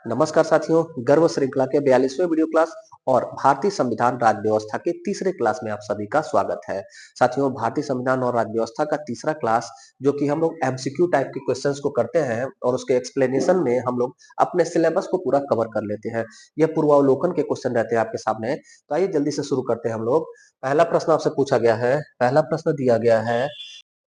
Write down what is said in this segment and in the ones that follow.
नमस्कार साथियों, गर्व श्रृंखला के 42वें वीडियो क्लास और भारतीय संविधान राज्य व्यवस्था के तीसरे क्लास में आप सभी का स्वागत है। साथियों, भारतीय संविधान और राज्य व्यवस्था का तीसरा क्लास जो कि हम लोग एमसीक्यू टाइप के क्वेश्चंस को करते हैं और उसके एक्सप्लेनेशन में हम लोग अपने सिलेबस को पूरा कवर कर लेते हैं। यह पूर्वावलोकन के क्वेश्चन रहते हैं आपके सामने। तो आइए जल्दी से शुरू करते हैं हम लोग। पहला प्रश्न आपसे पूछा गया है। पहला प्रश्न दिया गया है,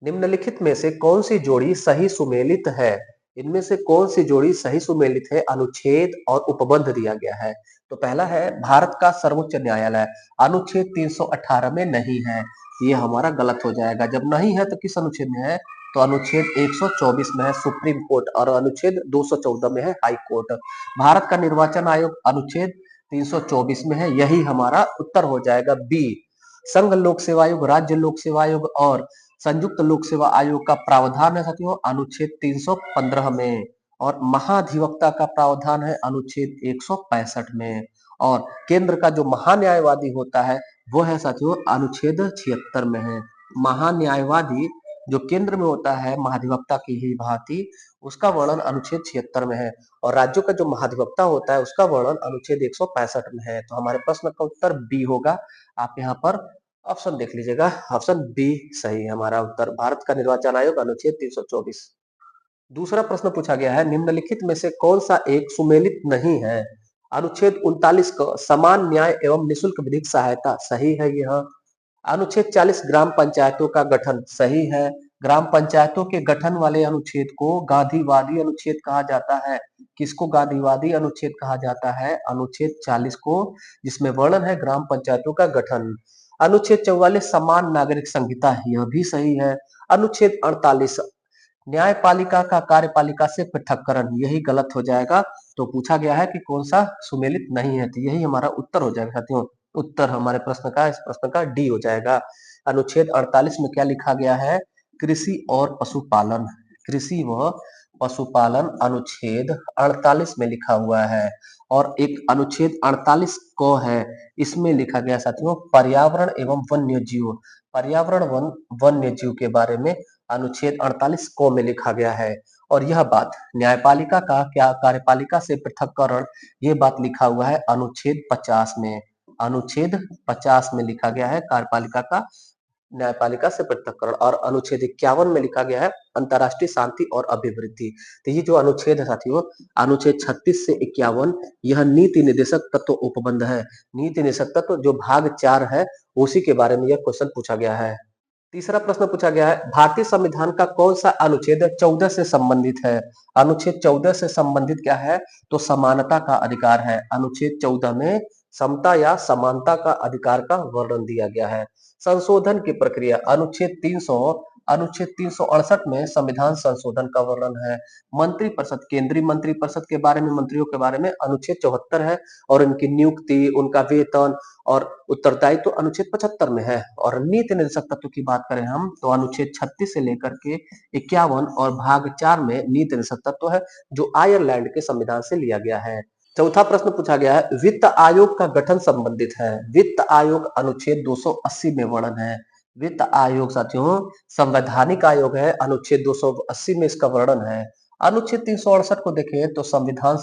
निम्नलिखित में से कौन सी जोड़ी सही सुमेलित है? इनमें से कौन सी जोड़ी सही सुमेलित है? अनुच्छेद और उपबंध दिया गया है। तो पहला है भारत का सर्वोच्च न्यायालय, अनुच्छेद 318 में नहीं है। ये हमारा गलत हो जाएगा। जब नहीं है तो किस अनुच्छेद में है? तो अनुच्छेद 124 में है सुप्रीम कोर्ट, और अनुच्छेद 214 में है हाई कोर्ट। भारत का निर्वाचन आयोग अनुच्छेद 324 में है। यही हमारा उत्तर हो जाएगा बी। संघ लोक सेवा आयोग, राज्य लोक सेवा आयोग और संयुक्त लोक सेवा आयोग का प्रावधान है साथियों अनुच्छेद 315 में, और महाधिवक्ता का प्रावधान है अनुच्छेद 165 में, और केंद्र का जो महान्यायवादी होता है वो है साथियों अनुच्छेद 76 में है। महान्यायवादी जो केंद्र में होता है महाधिवक्ता की ही भांति, उसका वर्णन अनुच्छेद 76 में है, और राज्यों का जो महाधिवक्ता होता है उसका वर्णन अनुच्छेद 165 में है। तो हमारे प्रश्न का उत्तर बी होगा। आप यहाँ पर ऑप्शन देख लीजिएगा, ऑप्शन बी सही है हमारा उत्तर। भारत का निर्वाचन आयोग अनुच्छेद 324। दूसरा प्रश्न पूछा गया है, निम्नलिखित में से कौन सा एक सुमेलित नहीं है? अनुच्छेद 39 का समान न्याय एवं निशुल्क विधिक सहायता सही है यह। अनुच्छेद 40 ग्राम पंचायतों का गठन सही है। ग्राम पंचायतों के गठन वाले अनुच्छेद को गांधीवादी अनुच्छेद कहा जाता है। किसको गांधीवादी अनुच्छेद कहा जाता है? अनुच्छेद 40 को, जिसमें वर्णन है ग्राम पंचायतों का गठन। अनुच्छेद 44 समान नागरिक संहिता, यह भी सही है। अनुच्छेद 48 न्यायपालिका का कार्यपालिका से पृथककरण, यही गलत हो जाएगा। तो पूछा गया है कि कौन सा सुमेलित नहीं है, तो यही हमारा उत्तर हो जाएगा साथियों। उत्तर हमारे प्रश्न का, इस प्रश्न का डी हो जाएगा। अनुच्छेद 48 में क्या लिखा गया है? कृषि और पशुपालन। कृषि व पशुपालन अनुच्छेद 48 में लिखा हुआ है। और एक अनुच्छेद 48 को है, इसमें लिखा गया साथियों पर्यावरण एवं वन्य जीव। पर्यावरण वन वन्य जीव के बारे में अनुच्छेद 48 को में लिखा गया है। और यह बात न्यायपालिका का क्या कार्यपालिका से पृथककरण, ये बात लिखा हुआ है अनुच्छेद 50 में। अनुच्छेद 50 में लिखा गया है कार्यपालिका का न्यायपालिका से पृथककरण, और अनुच्छेद 51 में लिखा गया है अंतरराष्ट्रीय शांति और अभिवृद्धि। तो ये जो अनुच्छेद है साथियों, अनुच्छेद 36 से 51, यह नीति निर्देशक तत्व उपबंध है। नीति निर्देशक तत्व जो भाग 4 है, उसी के बारे में यह क्वेश्चन पूछा गया है। तीसरा प्रश्न पूछा गया है, भारतीय संविधान का कौन सा अनुच्छेद 14 से संबंधित है? अनुच्छेद 14 से संबंधित क्या है? तो समानता का अधिकार है। अनुच्छेद 14 में समता या समानता का अधिकार का वर्णन दिया गया है। संशोधन की प्रक्रिया अनुच्छेद 368 में संविधान संशोधन का वर्णन है। मंत्रिपरिषद, केंद्रीय मंत्रिपरिषद के बारे में, मंत्रियों के बारे में अनुच्छेद 74 है, और उनकी नियुक्ति, उनका वेतन और उत्तरदायित्व तो अनुच्छेद 75 में है। और नीति निर्देशक तत्व की बात करें हम, तो अनुच्छेद 36 से लेकर के 51 और भाग 4 में नीति निर्देशक तत्व है, जो आयरलैंड के संविधान से लिया गया है। चौथा प्रश्न पूछा गया है, वित्त आयोग का गठन संबंधित है। वित्त आयोग अनुच्छेद 280 में वर्णन है। वित्त आयोग साथियों संवैधानिक आयोग है, अनुच्छेद 280 में इसका वर्णन है। अनुच्छेद 368 को देखें तो संविधान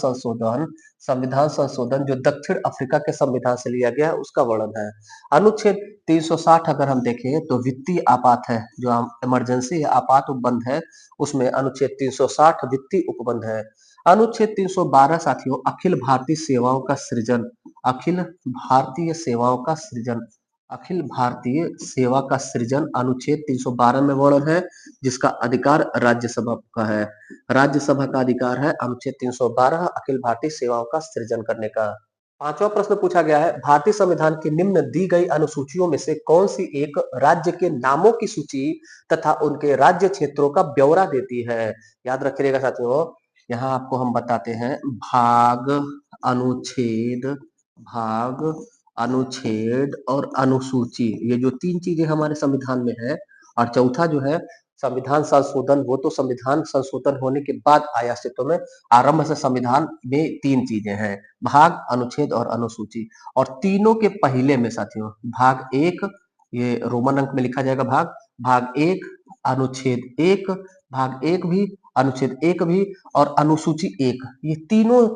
संशोधन जो दक्षिण अफ्रीका के संविधान से लिया गया है, उसका वर्णन है। अनुच्छेद 360 अगर हम देखें तो वित्तीय आपात है, जो इमरजेंसी आपात उपबंध है, उसमें अनुच्छेद 360 वित्तीय उपबंध है। अनुच्छेद 312 साथियों अखिल भारतीय सेवाओं का सृजन। अखिल भारतीय सेवाओं का सृजन, अखिल भारतीय सेवा का सृजन अनुच्छेद 312 में वर्णन है, जिसका अधिकार राज्यसभा का है। राज्यसभा का अधिकार है अनुच्छेद 312 अखिल भारतीय सेवाओं का सृजन करने का। पांचवा प्रश्न पूछा गया है, भारतीय संविधान की निम्न दी गई अनुसूचियों में से कौन सी एक राज्य के नामों की सूची तथा उनके राज्य क्षेत्रों का ब्यौरा देती है? याद रखिएगा साथियों, यहाँ आपको हम बताते हैं भाग, अनुच्छेद, भाग, अनुच्छेद और अनुसूची, ये जो तीन चीजें हमारे संविधान में है। और चौथा जो है संविधान संशोधन, वो तो संविधान संशोधन होने के बाद आया अस्तित्व में। आरंभ से संविधान में तीन चीजें हैं, भाग, अनुच्छेद और अनुसूची। और तीनों के पहले में साथियों भाग एक, ये रोमन अंक में लिखा जाएगा भाग, भाग एक, अनुच्छेद एक, भाग एक भी, अनुच्छेद 1 भी और अनुसूची 1, ये तीनों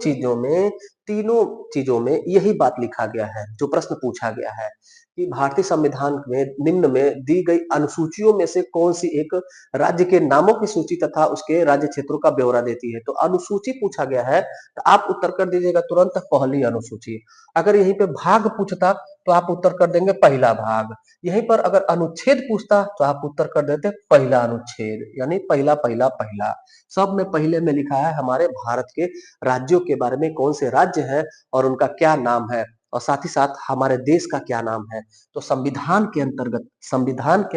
चीजों में यही बात लिखा गया है, जो प्रश्न पूछा गया है कि भारतीय संविधान में निम्न में दी गई अनुसूचियों में से कौन सी एक राज्य के नामों की सूची तथा उसके राज्य क्षेत्रों का ब्यौरा देती है। तो अनुसूची पूछा गया है, तो आप उत्तर कर दीजिएगा तुरंत पहली अनुसूची। अगर यहीं पे भाग पूछता तो आप उत्तर कर देंगे पहला भाग। यहीं पर अगर अनुच्छेद पूछता तो आप उत्तर कर देते पहला अनुच्छेद, यानी पहला पहला पहला। सब में पहले में लिखा है हमारे भारत के राज्यों के बारे में, कौन से राज्य हैं और उनका क्या नाम है, और साथ ही साथ हमारे देश का क्या नाम है। तो संविधान के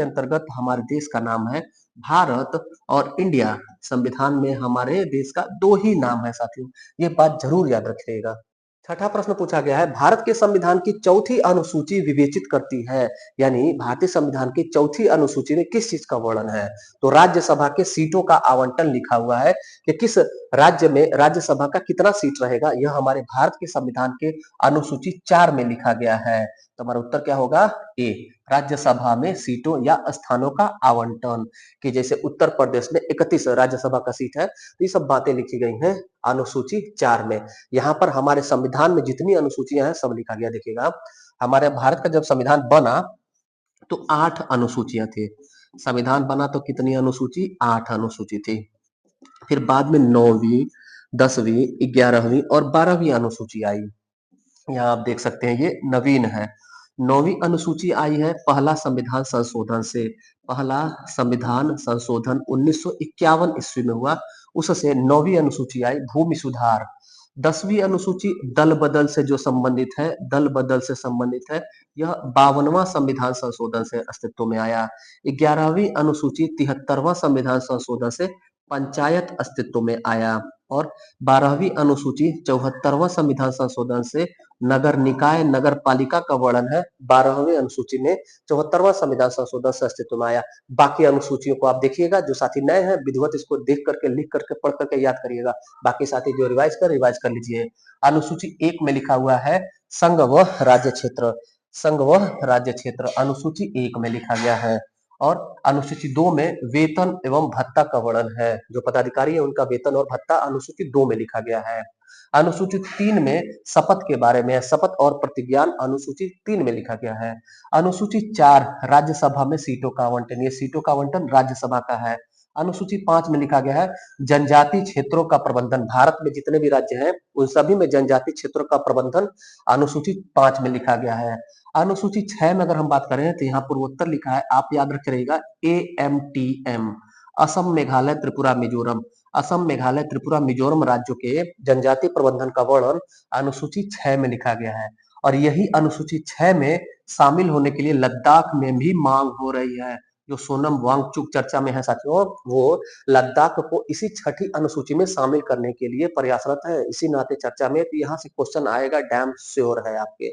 अंतर्गत हमारे देश का नाम है भारत और इंडिया। संविधान में हमारे देश का दो ही नाम है साथियों, ये बात जरूर याद रखिएगा। छठा प्रश्न पूछा गया है, भारत के संविधान की चौथी अनुसूची विवेचित करती है, यानी भारतीय संविधान की चौथी अनुसूची में किस चीज का वर्णन है। तो राज्यसभा के सीटों का आवंटन लिखा हुआ है कि किस राज्य में राज्यसभा का कितना सीट रहेगा, यह हमारे भारत के संविधान के अनुसूची 4 में लिखा गया है। तो हमारा उत्तर क्या होगा, ए, राज्यसभा में सीटों या स्थानों का आवंटन। कि जैसे उत्तर प्रदेश में 31 राज्यसभा का सीट है, तो ये सब बातें लिखी गई हैं अनुसूची 4 में। यहाँ पर हमारे संविधान में जितनी अनुसूचियां हैं सब लिखा गया। देखिएगा, हमारे भारत का जब संविधान बना तो 8 अनुसूचियां थी। संविधान बना तो कितनी अनुसूची, 8 अनुसूची थी। फिर बाद में 9वीं, 10वीं, 11वीं और 12वीं अनुसूची आई। यहाँ आप देख सकते हैं ये नवीन है। 9वीं अनुसूची आई है पहला संविधान संशोधन से। पहला संविधान संशोधन 1951 ईस्वी में हुआ, उससे 9वीं अनुसूची आई भूमि सुधार। 10वीं अनुसूची दल बदल से जो संबंधित है, दल बदल से संबंधित है, यह 52वां संविधान संशोधन से अस्तित्व में आया। 11वीं अनुसूची 73वां संविधान संशोधन से पंचायत अस्तित्व में आया। और 12वीं अनुसूची 74वां संविधान संशोधन से नगर निकाय नगर पालिका का वर्णन है। 12वीं अनुसूची में 74वां संविधान संशोधन से अस्तित्व में आया। बाकी अनुसूचियों को आप देखिएगा, जो साथी नए हैं विधिवत इसको देख करके, लिख करके, पढ़ करके याद करिएगा। बाकी साथी जो रिवाइज कर लीजिए। अनुसूची 1 में लिखा हुआ है संघ व राज्य क्षेत्र। संघ व राज्य क्षेत्र अनुसूची 1 में लिखा गया है। और अनुसूची 2 में वेतन एवं भत्ता का वर्णन है, जो पदाधिकारी है उनका वेतन और भत्ता अनुसूची 2 में लिखा गया है। अनुसूची 3 में शपथ के बारे में, शपथ और प्रतिज्ञान अनुसूची 3 में लिखा गया है। अनुसूची 4 राज्यसभा में सीटों का आवंटन, ये सीटों का आवंटन राज्यसभा का है। अनुसूची 5 में लिखा गया है जनजाति क्षेत्रों का प्रबंधन। भारत में जितने भी राज्य हैं उन सभी में जनजाति क्षेत्रों का प्रबंधन अनुसूची 5 में लिखा गया है। अनुसूची 6 में अगर हम बात करें तो यहाँ पूर्वोत्तर लिखा है, आप याद रखे रहिएगा AMTM, असम मेघालय त्रिपुरा मिजोरम। असम मेघालय त्रिपुरा मिजोरम राज्यों के जनजाति प्रबंधन का वर्णन अनुसूची 6 में लिखा गया है। और यही अनुसूची 6 में शामिल होने के लिए लद्दाख में भी मांग हो रही है। जो सोनम वांगचुक चर्चा में है साथियों, वो लद्दाख को इसी छठी अनुसूची में शामिल करने के लिए प्रयासरत है। इसी नाते चर्चा में, तो यहाँ से क्वेश्चन आएगा, डैम श्योर है आपके।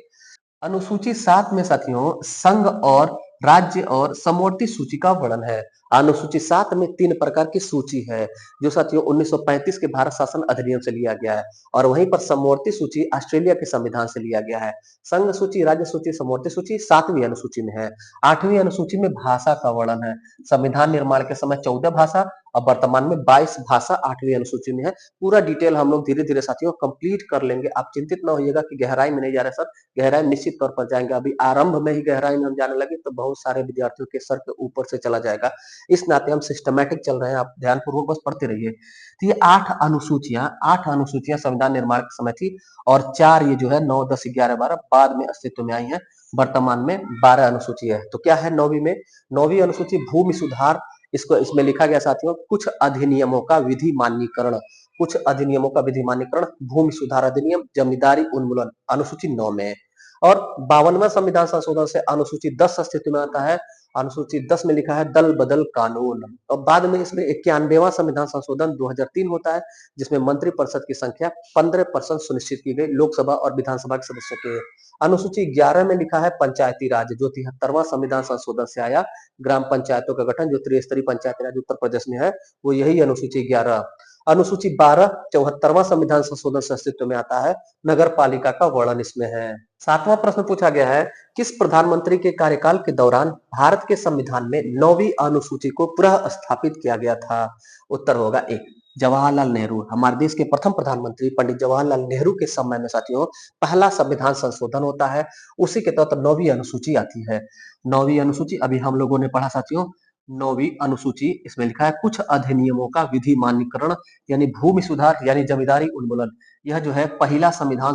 अनुसूची 7 में साथियों संघ और राज्य और समवर्ती सूची का वर्णन है। अनुसूची 7 में 3 प्रकार की सूची है, जो साथियों 1935 के भारत शासन अधिनियम से लिया गया है। और वहीं पर समवर्ती सूची ऑस्ट्रेलिया के संविधान से लिया गया है। संघ सूची, राज्य सूची, समवर्ती सूची 7वीं अनुसूची में है। 8वीं अनुसूची में भाषा का वर्णन है। संविधान निर्माण के समय 14 भाषा और वर्तमान में 22 भाषा 8वीं अनुसूची में है। पूरा डिटेल हम लोग धीरे धीरे साथियों कंप्लीट कर लेंगे। आप चिंतित न होइएगा कि गहराई में नहीं जा रहे सर, गहराई निश्चित तौर पर जाएंगे। अभी आरंभ में ही गहराई में हम जाने लगे तो बहुत सारे विद्यार्थियों के सर के ऊपर से चला जाएगा। इस नाते हम सिस्टमैटिक चल रहे हैं, आप ध्यानपूर्वक बस पढ़ते रहिए। तो ये 8 अनुसूचियां संविधान निर्माण के समय थी, और 4 ये जो है 9, 10, 11, 12 बाद में अस्तित्व में आई है। वर्तमान में 12 अनुसूची है। तो क्या है 9वीं में, 9वीं अनुसूची भूमि सुधार। इसको इसमें लिखा गया साथियों कुछ अधिनियमों का विधि मान्यीकरण। कुछ अधिनियमों का विधि मान्यीकरण, भूमि सुधार अधिनियम, जमींदारी उन्मूलन अनुसूची 9 में। और 52वां संविधान संशोधन से अनुसूची 10 अस्तित्व में आता है। अनुसूची 10 में लिखा है दल बदल कानून। और बाद में इसमें 91वां संविधान संशोधन 2003 होता है, जिसमें मंत्रिपरिषद की संख्या 15% सुनिश्चित की गई लोकसभा और विधानसभा के सदस्यों के। अनुसूची 11 में लिखा है पंचायती राज, जो 73वां संविधान संशोधन से आया। ग्राम पंचायतों का गठन, जो त्रिस्तरीय पंचायती राज उत्तर प्रदेश में है, वो यही अनुसूची 11। अनुसूची 12 74वां संविधान संशोधन से अस्तित्व में आता है। नगर पालिका का वर्णन इसमें है। 7वां प्रश्न पूछा गया है, किस प्रधानमंत्री के कार्यकाल के दौरान भारत के संविधान में 9वीं अनुसूची को पुनः स्थापित किया गया था। उत्तर होगा 1, जवाहरलाल नेहरू, हमारे देश के प्रथम प्रधानमंत्री पंडित जवाहरलाल नेहरू के समय में साथियों पहला संविधान संशोधन होता है। उसी के तहत 9वीं अनुसूची आती है। 9वीं अनुसूची अभी हम लोगों ने पढ़ा साथियों। 9वीं अनुसूची इसमें लिखा है कुछ अधिनियमों का विधि मान्यकरण यानी भूमि सुधार यानी जमींदारी उन्मूलन। यह जो है पहला संविधान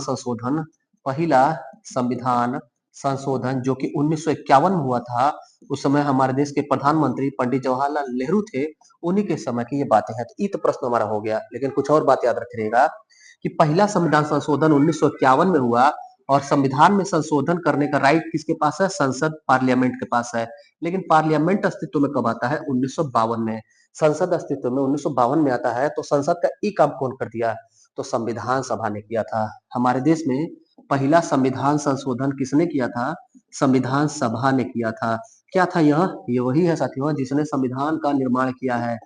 संशोधन जो कि 1951 में हुआ था। उस समय हमारे देश के प्रधानमंत्री पंडित जवाहरलाल नेहरू थे। उन्हीं के समय की ये बातें हैं। तो इत प्रश्न हमारा हो गया, लेकिन कुछ और बात याद रखिएगा कि पहला संविधान संशोधन 1951 में हुआ और संविधान में संशोधन करने का राइट किसके पास है? संसद पार्लियामेंट के पास है। लेकिन पार्लियामेंट अस्तित्व में कब आता है? 1952 में। संसद अस्तित्व में 1952 में आता है। तो संसद का ई काम कौन कर दिया? तो संविधान सभा ने किया था। हमारे देश में पहला संविधान संशोधन किसने किया था? संविधान सभा ने किया था। क्या था यह? ये वही है साथियों जिसने संविधान का निर्माण किया है।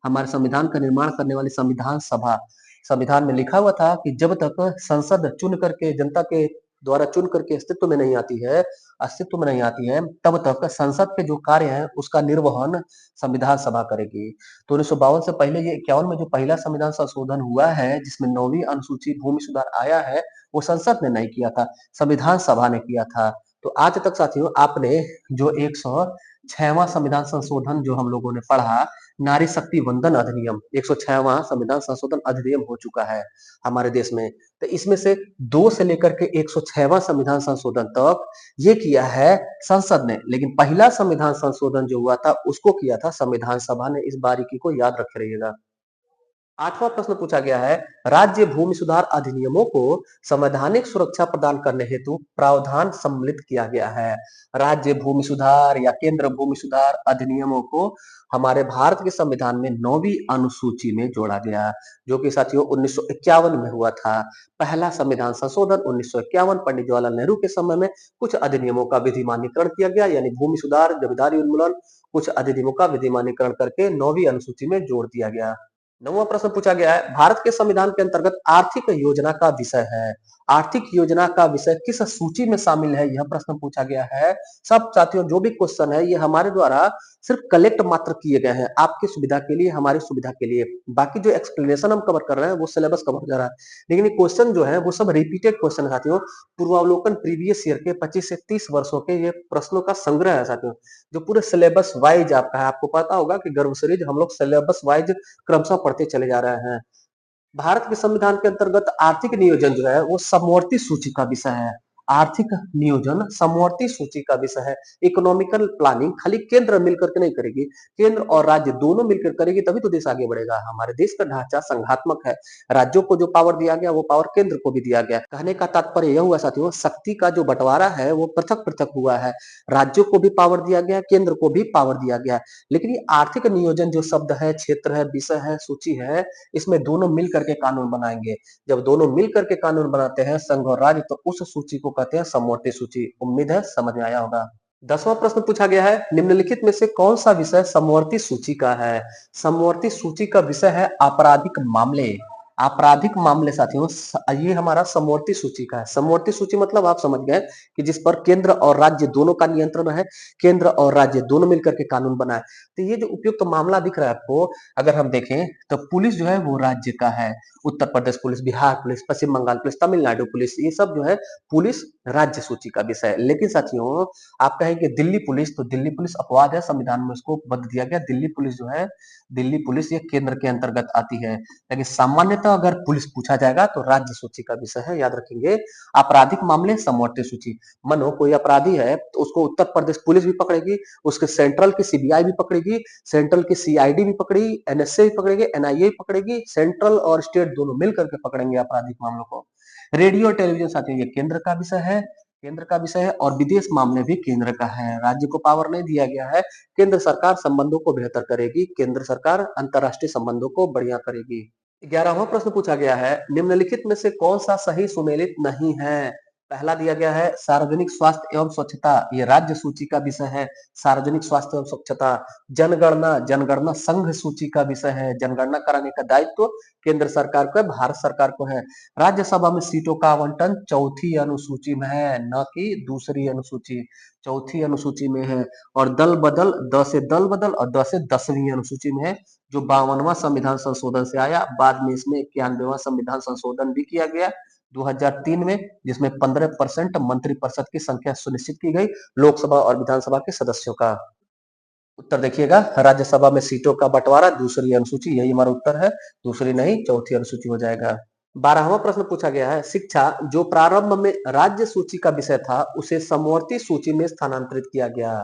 हमारे संविधान का निर्माण करने वाली संविधान सभा। संविधान में लिखा हुआ था कि जब तक संसद चुन करके जनता के द्वारा चुन करके अस्तित्व में नहीं आती है तब तक संसद के जो कार्य है उसका निर्वहन संविधान सभा करेगी। तो 1952 से पहले ये 51 में जो पहला संविधान संशोधन हुआ है जिसमें 9वीं अनुसूची भूमि सुधार आया है वो संसद ने नहीं किया था, संविधान सभा ने किया था। तो आज तक साथियों आपने जो 106वां संविधान संशोधन जो हम लोगों ने पढ़ा, नारी शक्ति वंदन अधिनियम 106वां संविधान संशोधन अधिनियम हो चुका है हमारे देश में। तो इसमें से 2 से लेकर के 106वां संविधान संशोधन तक ये किया है संसद ने, लेकिन पहला संविधान संशोधन जो हुआ था उसको किया था संविधान सभा ने। इस बारीकी को याद रखे रहिएगा। 8वां प्रश्न पूछा गया है, राज्य भूमि सुधार अधिनियमों को संवैधानिक सुरक्षा प्रदान करने हेतु प्रावधान सम्मिलित किया गया है। राज्य भूमि सुधार या केंद्र भूमि सुधार अधिनियमों को हमारे भारत के संविधान में 9वीं अनुसूची में जोड़ा गया, जो कि साथियों 1951 में हुआ था। पहला संविधान संशोधन 1951 पंडित जवाहरलाल नेहरू के समय में कुछ अधिनियमों का विधिमान्यकरण किया गया, यानी भूमि सुधार, जमींदारी उन्मूलन, कुछ अधिनियमों का विधिमान्यकरण करके 9वीं अनुसूची में जोड़ दिया गया। 9वां प्रश्न पूछा गया है, भारत के संविधान के अंतर्गत आर्थिक योजना का विषय है। आर्थिक योजना का विषय किस सूची में शामिल है? यह प्रश्न पूछा गया है। सब साथियों जो भी क्वेश्चन है ये हमारे द्वारा सिर्फ कलेक्ट मात्र किए गए हैं आपकी सुविधा के लिए, हमारी सुविधा के लिए। बाकी जो एक्सप्लेनेशन हम कवर कर रहे हैं वो सिलेबस कवर कर रहा है, लेकिन ये क्वेश्चन जो है वो सब रिपीटेड क्वेश्चन है साथियों। पूर्वावलोकन प्रीवियस ईयर के 25 से 30 वर्षों के ये प्रश्नों का संग्रह है साथियों, जो पूरे सिलेबस वाइज आपका है। आपको पता होगा कि गर्व सीरीज हम लोग सिलेबस वाइज क्रमशः पढ़ते चले जा रहे हैं। भारत के संविधान के अंतर्गत आर्थिक नियोजन जो है वो समवर्ती सूची का विषय है। आर्थिक नियोजन समवर्ती सूची का विषय है। इकोनॉमिकल प्लानिंग खाली केंद्र मिलकर के नहीं करेगी, केंद्र और राज्य दोनों मिलकर करेगी तभी तो देश आगे बढ़ेगा। हमारे देश का ढांचा संघात्मक है। राज्यों को जो पावर दिया गया वो पावर केंद्र को भी दिया गया। कहने का तात्पर्य यह हुआ साथियों, शक्ति का जो बंटवारा है वो पृथक पृथक हुआ है। राज्यों को भी पावर दिया गया, केंद्र को भी पावर दिया गया। लेकिन ये आर्थिक नियोजन जो शब्द है, क्षेत्र है, विषय है, सूची है, इसमें दोनों मिल करके कानून बनाएंगे। जब दोनों मिल करके कानून बनाते हैं संघ और राज्य, तो उस सूची को कहते हैं समवर्ती सूची। उम्मीद है समझ में आया होगा। 10वां प्रश्न पूछा गया है, निम्नलिखित में से कौन सा विषय समवर्ती सूची का है? समवर्ती सूची का विषय है आपराधिक मामले। आपराधिक मामले साथियों ये हमारा समवर्ती सूची का है। समवर्ती सूची मतलब आप समझ गए कि जिस पर केंद्र और राज्य दोनों का नियंत्रण है, केंद्र और राज्य दोनों मिलकर के कानून बनाए। तो ये जो उपयुक्त मामला दिख रहा है आपको, अगर हम देखें तो पुलिस जो है वो राज्य का है। उत्तर प्रदेश पुलिस, बिहार पुलिस, पश्चिम बंगाल पुलिस, तमिलनाडु पुलिस, ये सब जो है पुलिस राज्य सूची का विषय है। लेकिन साथियों आप कहेंगे दिल्ली पुलिस, तो दिल्ली पुलिस अपवाद है, संविधान में उसको बदल दिया गया। दिल्ली पुलिस जो है, दिल्ली पुलिस ये केंद्र के अंतर्गत आती है। लेकिन सामान्यतः अगर पुलिस पूछा जाएगा तो राज्य सूची का विषय है, याद रखेंगे। आपराधिक मामले समवर्ती सूची। मानो कोई अपराधी है तो उसको उत्तर प्रदेश पुलिस भी पकड़ेगी, उसके सेंट्रल की सीबीआई भी पकड़ेगी, सेंट्रल की सीआईडी भी पकड़ेगी, एनएसए भी पकड़ेगी, एनआईए भी पकड़ेगी, सेंट्रल और स्टेट दोनों मिलकर के पकड़ेंगे आपराधिक मामलों को। रेडियो और टेलीविजन साथियों ये केंद्र का विषय है, केंद्र का विषय है। और विदेश मामले भी केंद्र का है, राज्य को पावर नहीं दिया गया है। केंद्र सरकार संबंधों को बेहतर करेगी, केंद्र सरकार अंतरराष्ट्रीय संबंधों को बढ़िया करेगी। 11वां प्रश्न पूछा गया है, निम्नलिखित में से कौन सा सही सुमेलित नहीं है? पहला दिया गया है सार्वजनिक स्वास्थ्य एवं स्वच्छता, ये राज्य सूची का विषय है। सार्वजनिक स्वास्थ्य एवं स्वच्छता। जनगणना, जनगणना संघ सूची का विषय है। जनगणना कराने का दायित्व केंद्र सरकार को है, भारत सरकार को है। राज्यसभा में सीटों का आवंटन चौथी अनुसूची में है, न कि दूसरी अनुसूची, चौथी अनुसूची में है। और दल बदल, द से दल बदल और द से 10वीं अनुसूची में है, जो 52वां संविधान संशोधन से आया। बाद में इसमें 91वां संविधान संशोधन भी किया गया 2003 में, जिसमें 15% मंत्रिपरिषद की संख्या सुनिश्चित की गई लोकसभा और विधानसभा के सदस्यों का। उत्तर देखिएगा, राज्यसभा में सीटों का बंटवारा दूसरी अनुसूची, यही हमारा उत्तर है। दूसरी नहीं, चौथी अनुसूची हो जाएगा। 12वां प्रश्न पूछा गया है, शिक्षा जो प्रारंभ में राज्य सूची का विषय था उसे समवर्ती सूची में स्थानांतरित किया गया।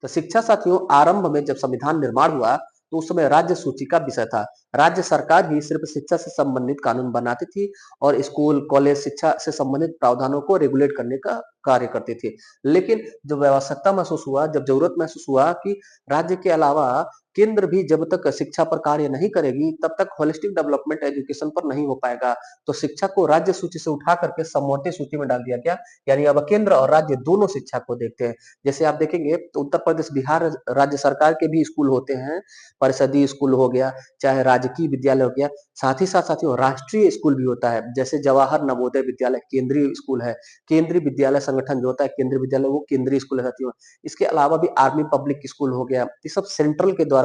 तो शिक्षा साथियों, आरंभ में जब संविधान निर्माण हुआ तो उस समय राज्य सूची का विषय था। राज्य सरकार ही सिर्फ शिक्षा से संबंधित कानून बनाती थी और स्कूल कॉलेज शिक्षा से संबंधित प्रावधानों को रेगुलेट करने का कार्य करती थी। लेकिन जब आवश्यकता महसूस हुआ, जब जरूरत महसूस हुआ कि राज्य के अलावा केंद्र भी जब तक शिक्षा पर कार्य नहीं करेगी तब तक होलिस्टिक डेवलपमेंट एजुकेशन पर नहीं हो पाएगा, तो शिक्षा को राज्य सूची से उठा करके समवर्ती सूची में डाल दिया गया। यानी अब केंद्र और राज्य दोनों शिक्षा को देखते हैं। जैसे आप देखेंगे तो उत्तर प्रदेश बिहार राज्य सरकार के भी स्कूल होते हैं, परिषदीय स्कूल हो गया, चाहे राजकीय विद्यालय हो गया, साथ ही साथ साथियों राष्ट्रीय स्कूल भी होता है। जैसे जवाहर नवोदय विद्यालय केंद्रीय स्कूल है, केंद्रीय विद्यालय संगठन जो होता है केंद्रीय विद्यालय, वो केंद्रीय स्कूल है साथियों। इसके अलावा भी आर्मी पब्लिक स्कूल हो गया, ये सब सेंट्रल के द्वारा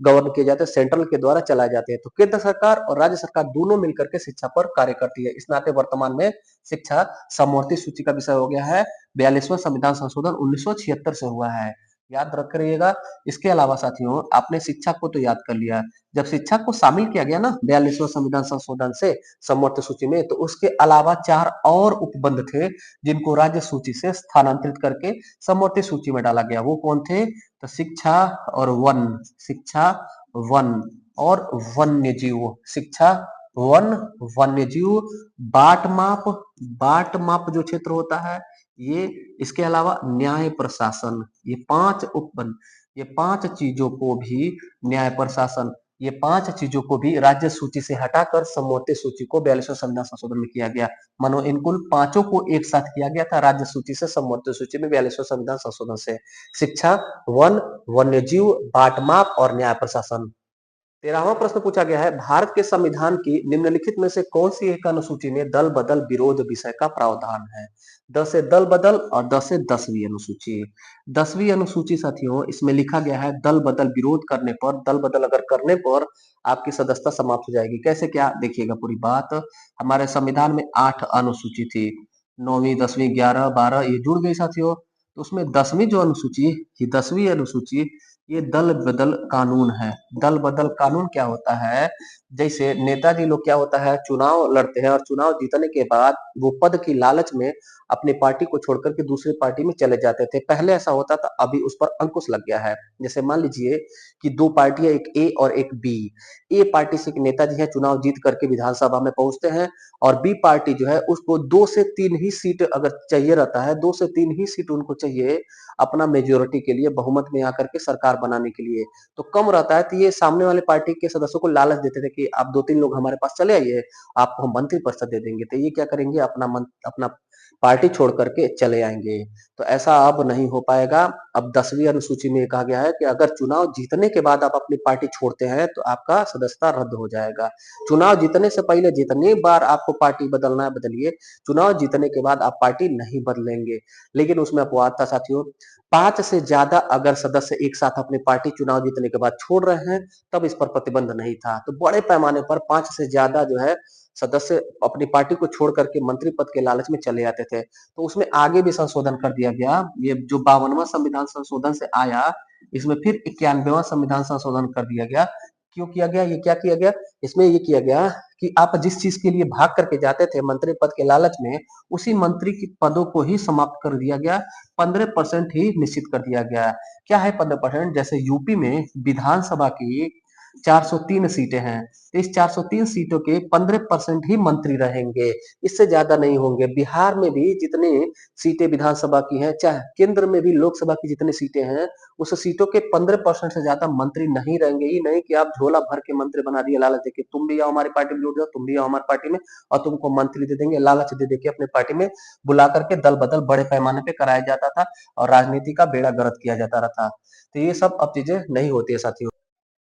गवर्न किए जाते हैं, सेंट्रल के द्वारा चलाए जाते हैं। तो केंद्र सरकार और राज्य सरकार दोनों मिलकर के शिक्षा पर कार्य करती है। इस नाते वर्तमान में शिक्षा समवर्ती सूची का विषय हो गया है। 42वां संविधान संशोधन 1976 से हुआ है, याद रख रखिएगा। इसके अलावा साथियों आपने शिक्षा को तो याद कर लिया, जब शिक्षा को शामिल किया गया ना 42वां संविधान संशोधन से समवर्ती सूची में, तो उसके अलावा 4 और उपबंध थे जिनको राज्य सूची से स्थानांतरित करके समवर्ती सूची में डाला गया। वो कौन थे? तो शिक्षा और वन, शिक्षा वन और वन्य जीव, शिक्षा वन वन्य जीव, बाट माप, बाट माप जो क्षेत्र होता है ये, इसके अलावा न्याय प्रशासन, ये 5 उपबंध, ये 5 चीजों को भी, न्याय प्रशासन, ये 5 चीजों को भी राज्य सूची से हटाकर समवर्ती सूची को 42वां संविधान संशोधन में किया गया। मानो इन कुल 5 को एक साथ किया गया था राज्य सूची से समवर्ती सूची में 42वां संविधान संशोधन से। शिक्षा, वन, वन्य जीव, बाट माप और न्याय प्रशासन। 13वां प्रश्न पूछा गया है, भारत के संविधान की निम्नलिखित में से कौन सी एक अनुसूची में दल बदल विरोध विषय का प्रावधान है? 10 से दल बदल और 10 से 10वीं अनुसूची। 10वीं अनुसूची साथियों, इसमें लिखा गया है दल बदल विरोध करने पर, दल बदल अगर करने पर आपकी सदस्यता समाप्त हो जाएगी। कैसे क्या, देखिएगा पूरी बात। हमारे संविधान में 8 अनुसूची थी, 9वीं 10वीं 11 12 ये जुड़ गई साथियों। तो उसमें 10वीं जो अनुसूची, ये 10वीं अनुसूची, ये दल बदल कानून है। दल बदल कानून क्या होता है? जैसे नेताजी लोग क्या होता है, चुनाव लड़ते हैं और चुनाव जीतने के बाद वो पद की लालच में अपनी पार्टी को छोड़कर के दूसरी पार्टी में चले जाते थे। पहले ऐसा होता था, अभी उस पर अंकुश लग गया है। जैसे मान लीजिए कि 2 पार्टियां, एक ए और एक बी। ए पार्टी से एक नेताजी है, चुनाव जीत करके विधानसभा में पहुंचते हैं और बी पार्टी जो है उसको 2 से 3 ही सीट अगर चाहिए रहता है, 2 से 3 ही सीट उनको चाहिए अपना मेजोरिटी के लिए, बहुमत में आकर के सरकार बनाने के लिए। तो कम रहता है तो ये सामने वाले पार्टी के सदस्यों को लालच देते थे कि आप 2-3 लोग हमारे पास चले आइए, आपको हम मंत्री परिषद दे देंगे। तो ये क्या करेंगे, अपना पार्टी छोड़ करके चले आएंगे। तो ऐसा अब नहीं हो पाएगा। अब 10वीं अनुसूची में कहा गया है कि अगर चुनाव जीतने के बाद आप अपनी पार्टी छोड़ते हैं तो आपका सदस्यता रद्द हो जाएगा। चुनाव जीतने से पहले जितनी बार आपको पार्टी बदलना है बदलिए, चुनाव जीतने के बाद आप पार्टी नहीं बदलेंगे। लेकिन उसमें अपवाद था साथियों, 5 से ज्यादा अगर सदस्य एक साथ अपनी पार्टी चुनाव जीतने के बाद छोड़ रहे हैं तब इस पर प्रतिबंध नहीं था। तो बड़े पैमाने पर 5 से ज्यादा जो है सदस्य अपनी पार्टी को छोड़ करके मंत्री पद के लालच में चले जाते थे। तो उसमें आगे भी संशोधन कर दिया गया। ये जो 52वां संविधान संशोधन से आया, इसमें फिर 91वां संविधान संशोधन कर दिया गया। क्यों किया गया, ये क्या किया गया? इसमें ये किया गया कि आप जिस चीज के लिए भाग करके जाते थे मंत्री पद के लालच में, उसी मंत्री के पदों को ही समाप्त कर दिया गया। 15% ही निश्चित कर दिया गया। क्या है 15%? जैसे यूपी में विधानसभा की 403 सीटें हैं। तो इस 403 सीटों के 15% ही मंत्री रहेंगे, इससे ज्यादा नहीं होंगे। बिहार में भी जितने सीटें विधानसभा की हैं, चाहे केंद्र में भी लोकसभा की जितनी सीटें हैं, उस सीटों के 15% से ज्यादा मंत्री नहीं रहेंगे। ये नहीं कि आप झोला भर के मंत्री बना दिए लालच देके, तुम भी आओ हमारी पार्टी में जुड़ जाओ, तुम भी आओ हमारी पार्टी में, और तुमको मंत्री दे देंगे, लालच दे देके अपने पार्टी में बुला करके दल बदल बड़े पैमाने पे कराया जाता था और राजनीति का बेड़ा गर्क किया जाता था। तो ये सब अब चीजें नहीं होती है साथियों।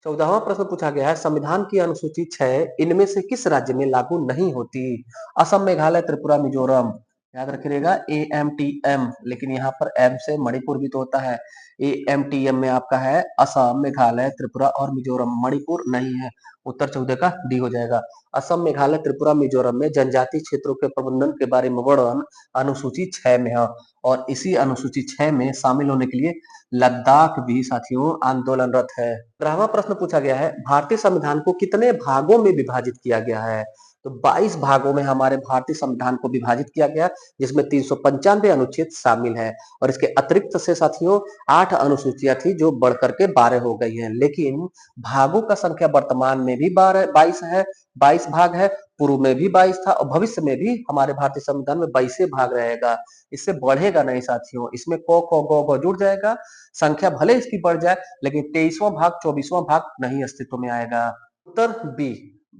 14वां प्रश्न पूछा गया है, संविधान की अनुसूची 6 इनमें से किस राज्य में लागू नहीं होती? असम, मेघालय, त्रिपुरा, मिजोरम। याद रखिएगा AMTM, लेकिन यहाँ पर एम से मणिपुर भी तो होता है। AMTM में आपका है असम, मेघालय, त्रिपुरा और मिजोरम, मणिपुर नहीं है। उत्तर 14 का डी हो जाएगा। असम, मेघालय, त्रिपुरा, मिजोरम में जनजातीय क्षेत्रों के प्रबंधन के बारे में वर्णन अनुसूची 6 में है, और इसी अनुसूची 6 में शामिल होने के लिए लद्दाख भी साथियों आंदोलनरत है। 15वां प्रश्न पूछा गया है, भारतीय संविधान को कितने भागों में विभाजित किया गया है? तो 22 भागों में हमारे भारतीय संविधान को विभाजित किया गया, जिसमें 395 अनुच्छेद शामिल है, और इसके अतिरिक्त से साथियों 8 अनुसूचियां थी जो बढ़कर के 12 हो गई हैं। लेकिन भागों का संख्या वर्तमान में भी 22 है, 22 भाग है। पूर्व में भी 22 था और भविष्य में भी हमारे भारतीय संविधान में 22 भाग रहेगा, इससे बढ़ेगा नहीं साथियों। इसमें क ख ग घ जुड़ जाएगा, संख्या भले इसकी बढ़ जाए, लेकिन 23वां भाग 24वां भाग नहीं अस्तित्व में आएगा। उत्तर बी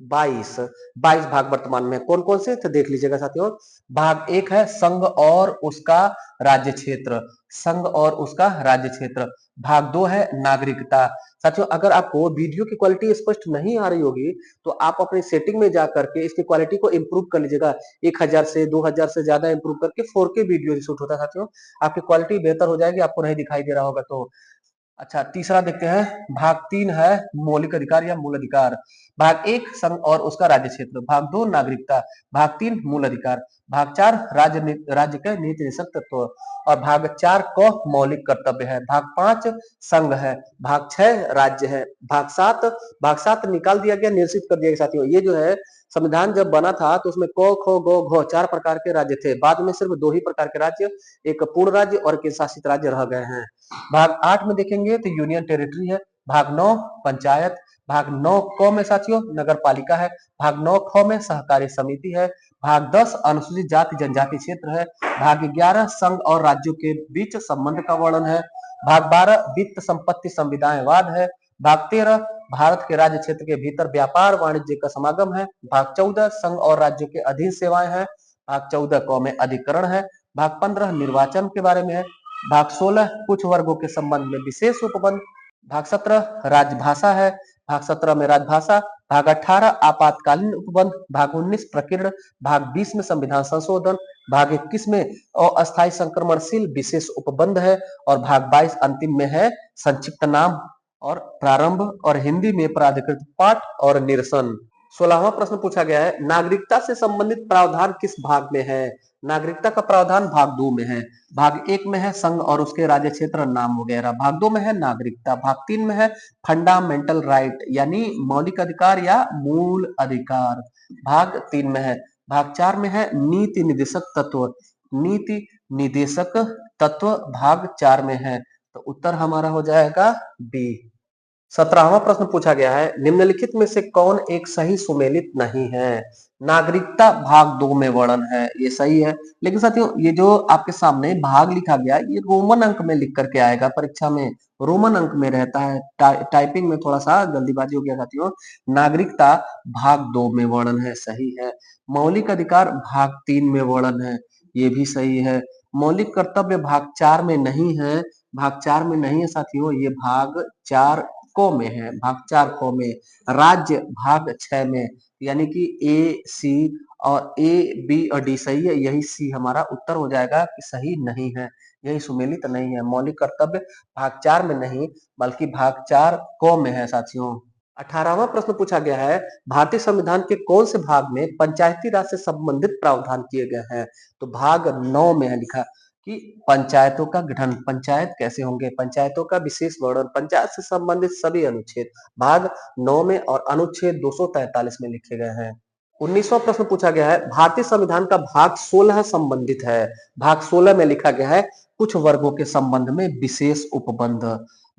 22। 22 भाग वर्तमान में कौन कौन से, तो देख लीजिएगा साथियों। भाग 1 है संघ और उसका राज्य क्षेत्र, संघ और उसका राज्य क्षेत्र। भाग 2 है नागरिकता। साथियों अगर आपको वीडियो की क्वालिटी स्पष्ट नहीं आ रही होगी, तो आप अपनी सेटिंग में जा करके इसकी क्वालिटी को इम्प्रूव कर लीजिएगा। 1000 से 2000 से ज्यादा इम्प्रूव करके 4K वीडियो शूट होता है साथियों, आपकी क्वालिटी बेहतर हो जाएगी, आपको नहीं दिखाई दे रहा होगा तो। अच्छा, तीसरा देखते हैं। भाग 3 है मौलिक अधिकार या मूल अधिकार। भाग 1 संघ और उसका राज्य क्षेत्र। भाग 2 नागरिकता। भाग 3 मूल अधिकार। भाग 4 राज्य के नीति निषेध तत्व, और भाग 4 को मौलिक कर्तव्य है। भाग 5 संघ है। भाग 6 राज्य है। भाग 7 निकाल दिया गया, निरसित कर दिया गया साथियों। ये जो है संविधान जब बना था तो उसमें क ख ग घ 4 प्रकार के राज्य थे, बाद में सिर्फ 2 ही प्रकार के राज्य, एक पूर्ण राज्य और केंद्र शासित राज्य रह गए हैं। भाग 8 में देखेंगे तो यूनियन टेरिटरी है। भाग 9 पंचायत। भाग 9 क में साथियों नगर पालिका है। भाग 9 ख में सहकारी समिति है। भाग 10 अनुसूचित जाति जनजाति क्षेत्र है। भाग 11 संघ और राज्यों के बीच संबंध का वर्णन है। भाग 12 वित्त संपत्ति संविदायवाद है। भाग 13 भारत के राज्य क्षेत्र के भीतर व्यापार वाणिज्य का समागम है। भाग 14 संघ और राज्यों के अधीन सेवाएं हैं। भाग 14 क में अधिकरण है। भाग 15 निर्वाचन के बारे में है। भाग 16 कुछ वर्गों के संबंध में विशेष उपबंध। भाग 17 राजभाषा है। भाग 17 में राजभाषा। भाग 18 आपातकालीन उपबंध। भाग 19 प्रकीर्ण। भाग 20 में संविधान संशोधन। भाग 21 में अस्थायी संक्रमणशील विशेष उपबंध है, और भाग 22 अंतिम में है संक्षिप्त नाम और प्रारंभ, और हिंदी में प्राधिकृत पाठ और निरसन। 16वां प्रश्न पूछा गया है, नागरिकता से संबंधित प्रावधान किस भाग में है? नागरिकता का प्रावधान भाग 2 में है। भाग 1 में है संघ और उसके राज्य क्षेत्र नाम वगैरह। भाग 2 में है नागरिकता। भाग 3 में है फंडामेंटल राइट यानी मौलिक अधिकार या मूल अधिकार, भाग 3 में है। भाग 4 में है नीति निर्देशक तत्व, नीति निर्देशक तत्व भाग 4 में है। तो उत्तर हमारा हो जाएगा बी। 17वां प्रश्न पूछा गया है, निम्नलिखित में से कौन एक सही सुमेलित नहीं है? नागरिकता भाग 2 में वर्णन है, ये सही है। लेकिन साथियों ये जो आपके सामने भाग लिखा गया, ये रोमन अंक में लिख करके आएगा परीक्षा में, रोमन अंक में रहता है। टाइपिंग में थोड़ा सा जल्दीबाजी हो गया साथियों। नागरिकता भाग 2 में वर्णन है, सही है। मौलिक अधिकार भाग 3 में वर्णन है, ये भी सही है। मौलिक कर्तव्य भाग 4 में नहीं है, भाग 4 में नहीं है साथियों, ये भाग 4 को में है, भाग 4 को में। राज्य भाग 6 में, यानी कि ए सी और ए बी और डी सही है, यही सी हमारा उत्तर हो जाएगा कि सही नहीं है, यही सुमेलित नहीं है। मौलिक कर्तव्य भाग 4 में नहीं बल्कि भाग 4 को में है साथियों। 18वां प्रश्न पूछा गया है, भारतीय संविधान के कौन से भाग में पंचायती राज से संबंधित प्रावधान किए गए हैं? तो भाग 9 में है लिखा कि पंचायतों का गठन, पंचायत कैसे होंगे, पंचायतों का विशेष वर्णन, पंचायत से संबंधित सभी अनुच्छेद भाग 9 में और अनुच्छेद 243 में लिखे गए हैं। 19वां प्रश्न पूछा गया है, भारतीय संविधान का भाग 16 संबंधित है। भाग 16 में लिखा गया है कुछ वर्गों के संबंध में विशेष उपबंध।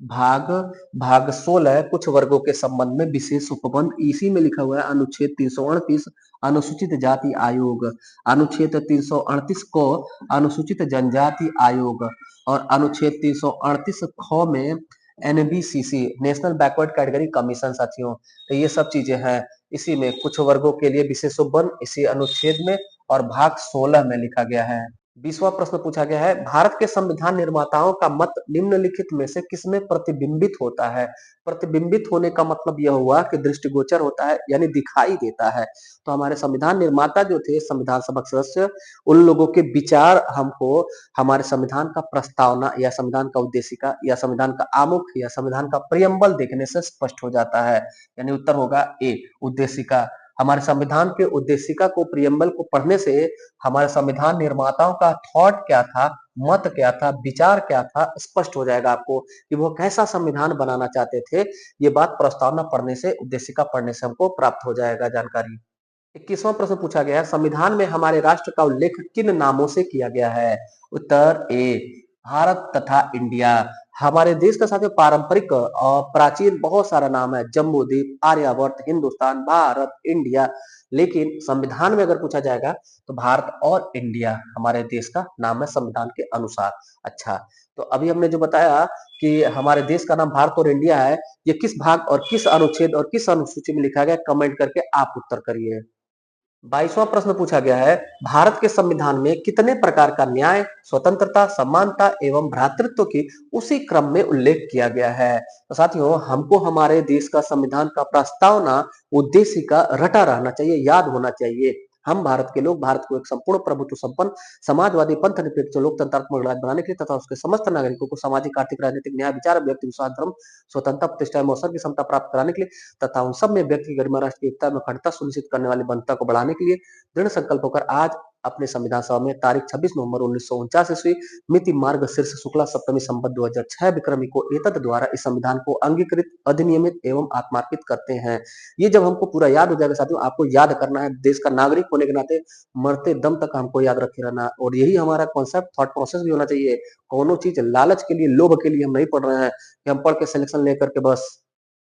भाग भाग 16 कुछ वर्गों के संबंध में विशेष उपबंध, इसी में लिखा हुआ है अनुच्छेद 338 अनुसूचित जाति आयोग, अनुच्छेद 338 को अनुसूचित जनजाति आयोग और अनुच्छेद 338 ख में NBCC national backward category commission. साथियों तो ये सब चीजें हैं इसी में कुछ वर्गों के लिए विशेष उपबंध इसी अनुच्छेद में और भाग 16 में लिखा गया है। 20वां प्रश्न पूछा गया है, भारत के संविधान निर्माताओं का मत निम्नलिखित में से किसमें प्रतिबिंबित होता है? प्रतिबिंबित होने का मतलब यह हुआ कि दृष्टिगोचर होता है यानी दिखाई देता है। तो हमारे संविधान निर्माता जो थे संविधान सभा सदस्य, उन लोगों के विचार हमको हमारे संविधान का प्रस्तावना या संविधान का उद्देशिका या संविधान का आमुख या संविधान का प्रियम्बल देखने से स्पष्ट हो जाता है। यानी उत्तर होगा ए उद्देशिका। हमारे संविधान के उद्देशिका को प्रियम्बल को पढ़ने से हमारे संविधान निर्माताओं का थॉट क्या था, मत क्या था, विचार क्या था, स्पष्ट हो जाएगा आपको कि वो कैसा संविधान बनाना चाहते थे। ये बात प्रस्तावना पढ़ने से, उद्देशिका पढ़ने से हमको प्राप्त हो जाएगा जानकारी। 21वां प्रश्न पूछा गया है, संविधान में हमारे राष्ट्र का उल्लेख किन नामों से किया गया है? उत्तर ए भारत तथा इंडिया। हमारे देश का साथ पारंपरिक और प्राचीन बहुत सारा नाम है, जम्बू द्वीप, आर्यावर्त, हिंदुस्तान, भारत, इंडिया। लेकिन संविधान में अगर पूछा जाएगा तो भारत और इंडिया हमारे देश का नाम है संविधान के अनुसार। अच्छा, तो अभी हमने जो बताया कि हमारे देश का नाम भारत और इंडिया है, ये किस भाग और किस अनुच्छेद और किस अनुसूची में लिखा गया, कमेंट करके आप उत्तर करिए। 22वां प्रश्न पूछा गया है, भारत के संविधान में कितने प्रकार का न्याय, स्वतंत्रता, समानता एवं भ्रातृत्व की उसी क्रम में उल्लेख किया गया है? तो साथियों हमको हमारे देश का संविधान का प्रस्तावना उद्देशिका रटा रहना चाहिए, याद होना चाहिए। हम भारत के लोग भारत को एक संपूर्ण प्रभुत्व संपन्न समाजवादी पंथ निरपेक्ष लोकतंत्रात्मक राज्य बनाने के लिए तथा उसके समस्त नागरिकों को सामाजिक आर्थिक राजनीतिक न्याय विचार व्यक्ति विश्वास धर्म स्वतंत्रता प्रतिष्ठा एवं अवसर की समता प्राप्त कराने के लिए तथा उन सब में व्यक्ति की गरिमा राष्ट्र की एकता में अखंडता सुनिश्चित करने वाली बंधुता को बढ़ाने के लिए दृढ़ संकल्प होकर आज अपने संविधान सभा में तारीख 26 नवंबर 1949 ईस्वी मिति मार्ग शीर्ष शुक्ला सप्तमी संवत 2006 विक्रमी को एतद द्वारा इस संविधान को अंगीकृत अधिनियमित एवं आत्मार्पित करते हैं। ये जब हमको पूरा याद हो जाएगा साथियों, आपको याद करना है, देश का नागरिक होने के नाते मरते दम तक हमको याद रखे रहना, और यही हमारा कॉन्सेप्ट थॉट प्रोसेस भी होना चाहिए। कोनो चीज लालच के लिए, लोभ के लिए हम नहीं पढ़ रहे हैं कि हम पढ़ के सिलेक्शन लेकर के बस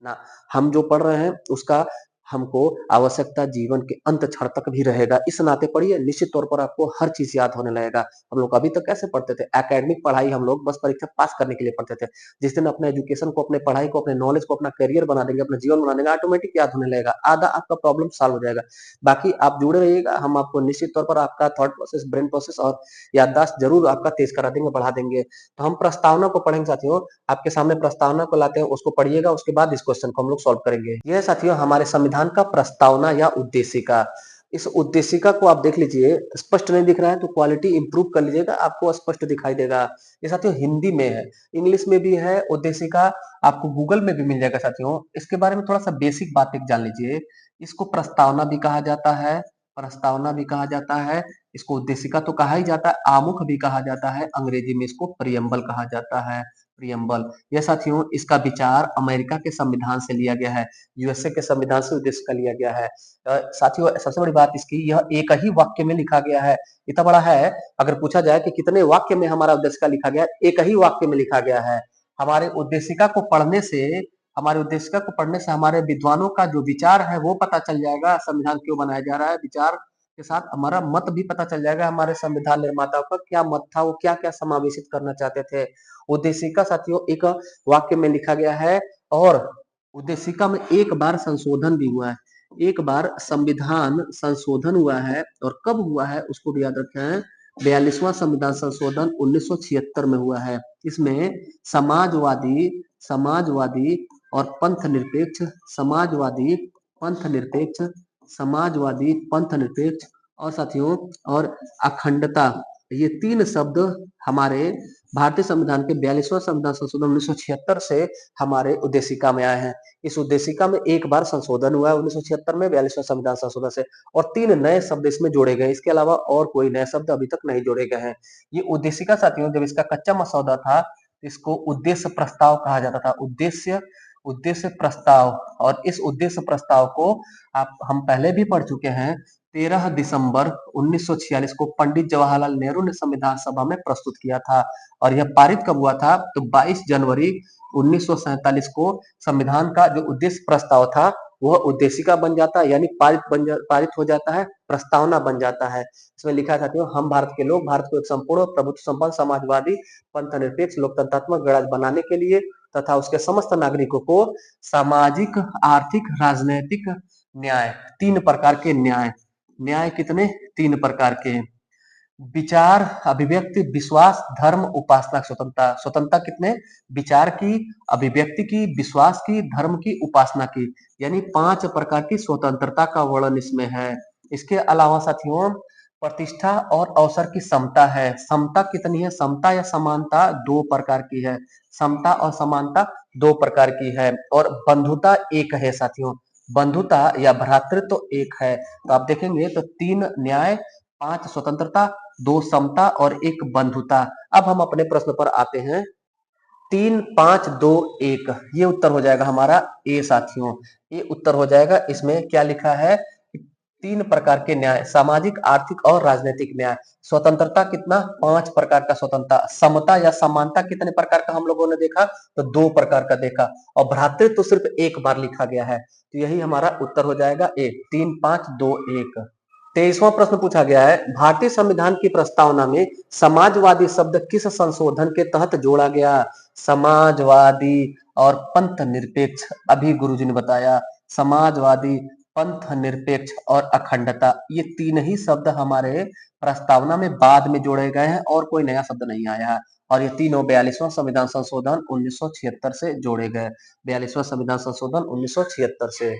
ना, हम जो पढ़ रहे हैं उसका हमको आवश्यकता जीवन के अंत क्षण तक भी रहेगा। इस नाते पढ़िए, निश्चित तौर पर आपको हर चीज याद होने लगेगा। हम लोग अभी तक कैसे पढ़ते थे, एकेडमिक पढ़ाई हम लोग बस परीक्षा पास करने के लिए पढ़ते थे। जिस दिन अपने एजुकेशन को, अपने पढ़ाई को, अपने नॉलेज को अपना करियर बना देंगे, अपना जीवन बना देंगे, ऑटोमेटिक याद होने लगेगा, आधा आपका प्रॉब्लम सॉल्व हो जाएगा। बाकी आप जुड़े रहिएगा, हम आपको निश्चित तौर पर आपका थॉट प्रोसेस, ब्रेन प्रोसेस और याददाश्त जरूर आपका तेज करा देंगे, बढ़ा देंगे। तो हम प्रस्तावना को पढ़ेंगे साथियों, आपके सामने प्रस्तावना को लाते हैं, उसको पढ़िएगा, उसके बाद इस क्वेश्चन को हम लोग सॉल्व करेंगे। यह साथियों हमारे संविधान का प्रस्तावना या उद्देशिका। इस उद्देशिका को आप देख लीजिए, स्पष्ट नहीं दिख रहा है तो क्वालिटी इंप्रूव कर लीजिएगा, आपको स्पष्ट दिखाई देगा। ये साथियों हिंदी में है, इंग्लिश में भी है उद्देशिका, आपको गूगल में भी मिल जाएगा साथियों। इसके बारे में थोड़ा सा बेसिक बात एक जान लीजिए। इसको प्रस्तावना भी कहा जाता है, प्रस्तावना भी कहा जाता है, इसको उद्देशिका तो कहा ही जाता है, आमुख भी कहा जाता है, अंग्रेजी में इसको प्रियम्बल कहा जाता है, प्रियम्बल। यह साथियों इसका विचार अमेरिका के संविधान से लिया गया है, यूएसए के संविधान से उद्देशिका लिया गया है। साथियों सबसे बड़ी बात इसकी, यह एक ही वाक्य में लिखा गया है, इतना बड़ा है। अगर पूछा जाए कि कितने वाक्य में हमारा उद्देशिका लिखा गया है, एक ही वाक्य में लिखा गया है। हमारे उद्देशिका को पढ़ने से, हमारे उद्देशिका को पढ़ने से हमारे विद्वानों का जो विचार है वो पता चल जाएगा, संविधान क्यों बनाया जा रहा है, विचार के साथ हमारा मत भी पता चल जाएगा, हमारे संविधान निर्माताओं का क्या मत था, वो क्या क्या समावेशित करना चाहते थे। उद्देशिका साथियों एक वाक्य में लिखा गया है और उद्देशिका में एक बार संशोधन भी हुआ है, एक बार संविधान संशोधन हुआ है, और कब हुआ है उसको भी याद रखें, 42वां संविधान संशोधन 1976 में हुआ है। इसमें समाजवादी समाजवादी और पंथ निरपेक्ष, समाजवादी पंथ निरपेक्ष, समाजवादी पंथ निरपेक्ष और साथियों और अखंडता, ये तीन शब्द हमारे भारतीय संविधान के 42वां संविधान संशोधन 1976 से हमारे उद्देशिका में आए हैं। इस उद्देशिका में एक बार संशोधन हुआ है 1976 में 42वां संविधान संशोधन से, और तीन नए शब्द इसमें जोड़े गए, इसके अलावा और कोई नए शब्द अभी तक नहीं जोड़े गए हैं। ये उद्देशिका साथियों जब इसका कच्चा मसौदा था, इसको उद्देश्य प्रस्ताव कहा जाता था, उद्देश्य उद्देश्य प्रस्ताव। और इस उद्देश्य प्रस्ताव को आप हम पहले भी पढ़ चुके हैं, 13 दिसंबर 1946 को पंडित जवाहरलाल नेहरू ने संविधान सभा में प्रस्तुत किया था और यह पारित कब हुआ था? तो 22 जनवरी 1947 को संविधान का जो उद्देश्य प्रस्ताव था वह उद्देशिका बन जाता है, यानी पारित हो जाता है, प्रस्तावना बन जाता है। इसमें लिखा था कि हम भारत के लोग भारत को एक संपूर्ण प्रभुत्व संपन्न समाजवादी पंथ निरपेक्ष लोकतंत्रात्मक गणराज्य बनाने के लिए तथा उसके समस्त नागरिकों को सामाजिक, आर्थिक, राजनैतिक न्याय, तीन प्रकार के न्याय, न्याय कितने? तीन प्रकार के, विचार, अभिव्यक्ति, विश्वास, धर्म, उपासना, स्वतंत्रता। स्वतंत्रता कितने? विचार की, अभिव्यक्ति की, विश्वास की, धर्म की, उपासना की, यानी 5 प्रकार की स्वतंत्रता का वर्णन इसमें है। इसके अलावा साथियों प्रतिष्ठा और अवसर की समता है। समता कितनी है? समता या समानता 2 प्रकार की है। समता और समानता 2 प्रकार की है और बंधुता एक है साथियों। बंधुता या भ्रातृत्व तो एक है। तो आप देखेंगे तो 3 न्याय, 5 स्वतंत्रता, 2 समता और 1 बंधुता। अब हम अपने प्रश्न पर आते हैं। 3, 5, 2, 1 ये उत्तर हो जाएगा हमारा ए साथियों। ये उत्तर हो जाएगा। इसमें क्या लिखा है? 3 प्रकार के न्याय, सामाजिक, आर्थिक और राजनीतिक न्याय। स्वतंत्रता कितना? 5 प्रकार का स्वतंत्रता। समता या समानता कितने प्रकार का हम लोगों ने देखा? तो 2 प्रकार का देखा और भ्रातृत्व तो सिर्फ एक बार लिखा गया है। तो यही हमारा उत्तर हो जाएगा ए। 3, 5, 2, 1। 23वां प्रश्न पूछा गया है, भारतीय संविधान की प्रस्तावना में समाजवादी शब्द किस संशोधन के तहत जोड़ा गया? समाजवादी और पंथ निरपेक्ष। अभी गुरुजी ने बताया समाजवादी, पंथ निरपेक्ष और अखंडता, ये 3 ही शब्द हमारे प्रस्तावना में बाद में जोड़े गए हैं और कोई नया शब्द नहीं आया है और ये तीनों 42वां संविधान संशोधन 1976 से जोड़े गए। 42वां संविधान संशोधन 1976 से।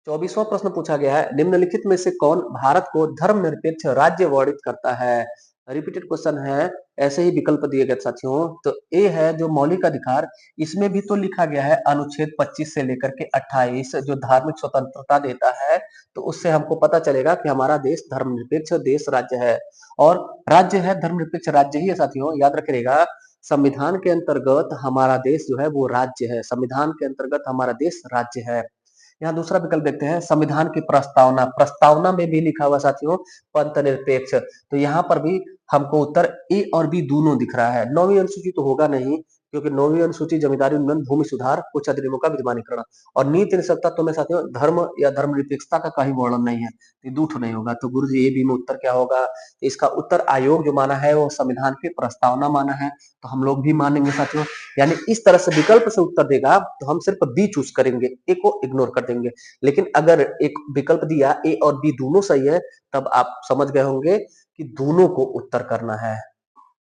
24वां प्रश्न पूछा गया है, निम्नलिखित में से कौन भारत को धर्मनिरपेक्ष राज्य वर्णित करता है? रिपीटेड क्वेश्चन है, ऐसे ही विकल्प दिए गए साथियों। तो ए है जो मौलिक अधिकार, इसमें भी तो लिखा गया है अनुच्छेद 25 से लेकर के 28 जो धार्मिक स्वतंत्रता देता है, तो उससे हमको पता चलेगा कि हमारा देश धर्मनिरपेक्ष देश राज्य है और राज्य है, धर्मनिरपेक्ष राज्य ही है साथियों, याद रखिएगा। संविधान के अंतर्गत हमारा देश जो है वो राज्य है, संविधान के अंतर्गत हमारा देश राज्य है। यहाँ दूसरा विकल्प देखते हैं, संविधान की प्रस्तावना, प्रस्तावना में भी लिखा हुआ साथियों पंथ निरपेक्ष, तो यहाँ पर भी हमको उत्तर ए और बी दोनों दिख रहा है। 9वीं अनुसूची तो होगा नहीं, क्योंकि 9वीं अनुसूची जमींदारी उन्मूलन, भूमि सुधार, कुछ अधिनियमों का विद्यमानीकरण और नीति निषेध तत्व में साथियों धर्म या धर्मनिरपेक्षता का कहीं वर्णन नहीं है, ये दूठ नहीं होगा। तो गुरु जी ए बी में उत्तर क्या होगा? इसका उत्तर आयोग जो माना है वो संविधान की प्रस्तावना माना है, तो हम लोग भी मानेंगे साथियों। यानी इस तरह से विकल्प से उत्तर देगा तो हम सिर्फ बी चूज करेंगे, ए को इग्नोर कर देंगे। लेकिन अगर एक विकल्प दिया ए और बी दोनों सही है, तब आप समझ गए होंगे कि दोनों को उत्तर करना है।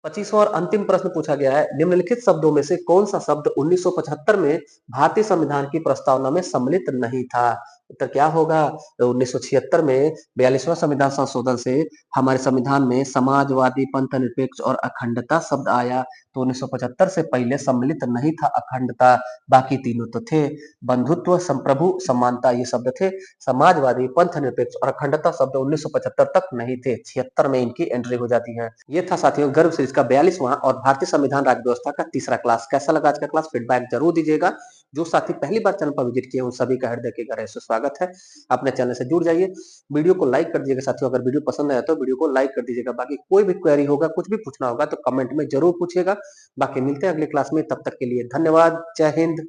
25वां और अंतिम प्रश्न पूछा गया है, निम्नलिखित शब्दों में से कौन सा शब्द 1975 में भारतीय संविधान की प्रस्तावना में सम्मिलित नहीं था? उत्तर क्या होगा? 1976 में 42वां संविधान संशोधन से हमारे संविधान में समाजवादी, पंथ निरपेक्ष और अखंडता शब्द आया, तो 1975 से पहले सम्मिलित नहीं था अखंडता, बाकी तीनों तो थे। बंधुत्व, संप्रभु, समानता ये शब्द थे। समाजवादी, पंथ निरपेक्ष और अखंडता शब्द 1975 तक नहीं थे, 76 में इनकी एंट्री हो जाती है। ये था साथियों गर्व सीरीज का 42वां और भारतीय संविधान राज्य व्यवस्था का तीसरा क्लास। कैसा लगा आज का क्लास? फीडबैक जरूर दीजिएगा। जो साथी पहली बार चैनल पर विजिट किए उन सभी का हृदय के गहराई से स्वागत है। अपने चैनल से जुड़ जाइए, वीडियो को लाइक कर दीजिएगा साथियों। अगर वीडियो पसंद आया तो वीडियो को लाइक कर दीजिएगा। बाकी कोई भी क्वेरी होगा, कुछ भी पूछना होगा तो कमेंट में जरूर पूछिएगा। बाकी मिलते हैं अगले क्लास में, तब तक के लिए धन्यवाद। जय हिंद।